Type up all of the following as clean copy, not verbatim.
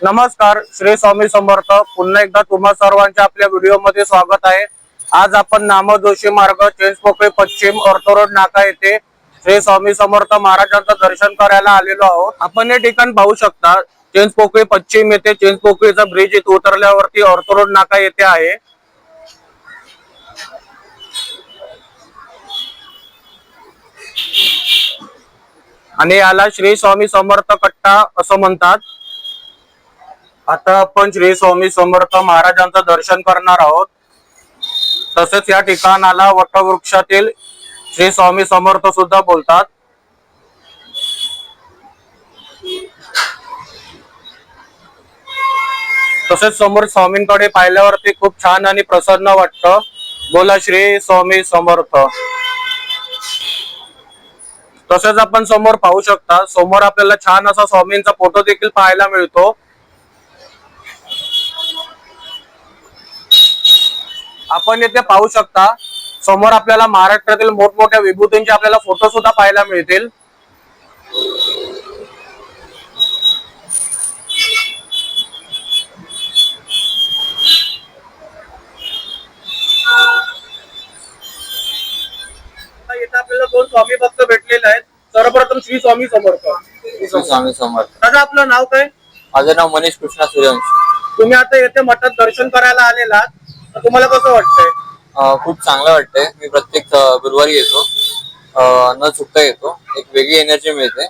नमस्कार, श्री स्वामी समर्थ. पुन्हा एकदा तुम्हा सर्वांच्या आपल्या व्हिडिओमध्ये स्वागत आहे. आज आपण नामो जोशी मार्ग, चिंचपोकळी पश्चिम, ऑर्थो रोड नाका येथे श्री स्वामी समर्थ महाराजांचं दर्शन करायला आलेलो आहोत. आपण हे ठिकाण पाहू शकता. चिंचपोकळी पश्चिम येथे चिंचपोकळीचा ब्रिज इथे उतरल्यावरती ऑर्थो रोड नाका येथे आहे. आणि याला श्री स्वामी समर्थ कट्टा असं म्हणतात. आता आपण श्री स्वामी समर्थ महाराजांचं दर्शन करणार आहोत. तसेच या ठिकाणाला वटवृक्षातील श्री स्वामी समर्थ सुद्धा बोलतात. तसेच समोर स्वामींकडे पाहिल्यावरती खूप छान आणि प्रसन्न वाटतं. बोला श्री स्वामी समर्थ. तसेच आपण समोर पाहू शकता, समोर आपल्याला छान असा स्वामींचा फोटो देखील पाहायला मिळतो. आपण येथे पाहू शकता, समोर आपल्याला महाराष्ट्रातील मोठमोठ्या विभूतींचे आपल्याला फोटो सुद्धा पाहायला मिळतील. इथे आपल्याला दोन स्वामी भक्त भेटलेले आहेत. सर्वप्रथम श्री स्वामी समर्थ. श्री स्वामी समर्थ. दादा, आपलं नाव काय? माझं नाव मनीष कृष्णा सूर्यवंशी. तुम्ही आता येथे मठात दर्शन करायला आलेला, तुम्हाला कसं वाटतंय? खूप चांगलं वाटतंय. मी प्रत्येक गुरुवारी येतो, न चुकता येतो. एक वेगळी एनर्जी मिळते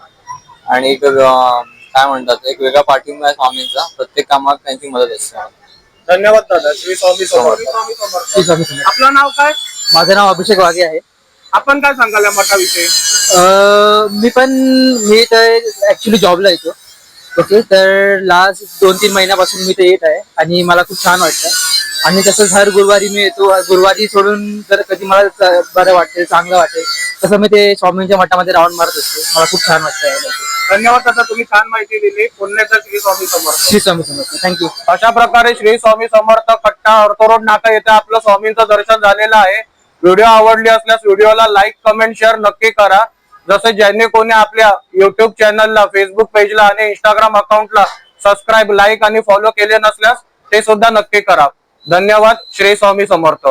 आणि एक काय म्हणतात, एक वेगळा पाठिंबा आहे स्वामींचा. प्रत्येक कामात त्यांची मदत असते. धन्यवाद दादा. श्री स्वामी समर्थ. आपलं नाव काय? माझं नाव अभिषेक वाघे आहे. आपण काय सांगाल या मठाविषयी? मी तर ऍक्च्युली जॉबला येतो. ओके, तर लास्ट 2-3 महिन्यापासून मी ते येत आहे आणि मला खूप छान वाटतं. आणि तसंच हर गुरुवारी मी येतो. गुरुवारी सोडून जर कधी मला बरं वाटते, चांगलं वाटेल, तसं मी ते स्वामींच्या मठामध्ये राऊंड मारत असतो. मला खूप छान वाटतं. धन्यवाद दादा, तुम्ही छान माहिती दिली. पुन्हा एकदा श्री स्वामी समर्थ. श्री स्वामी समर्थ. थँक्यू. अशा प्रकारे श्री स्वामी समर्थ कट्टा ऑर्थो रोड नाका येथे आपलं स्वामींचं दर्शन झालेलं आहे. व्हिडिओ आवडली असल्यास व्हिडिओला लाईक, कमेंट, शेअर नक्की करा. जसे ज्यांनी कोणी आपल्या युट्यूब चॅनलला, फेसबुक पेजला आणि इंस्टाग्राम अकाउंटला सबस्क्राईब, लाईक आणि फॉलो केले नसल्यास ते सुद्धा नक्की करा. धन्यवाद. श्री स्वामी समर्थ.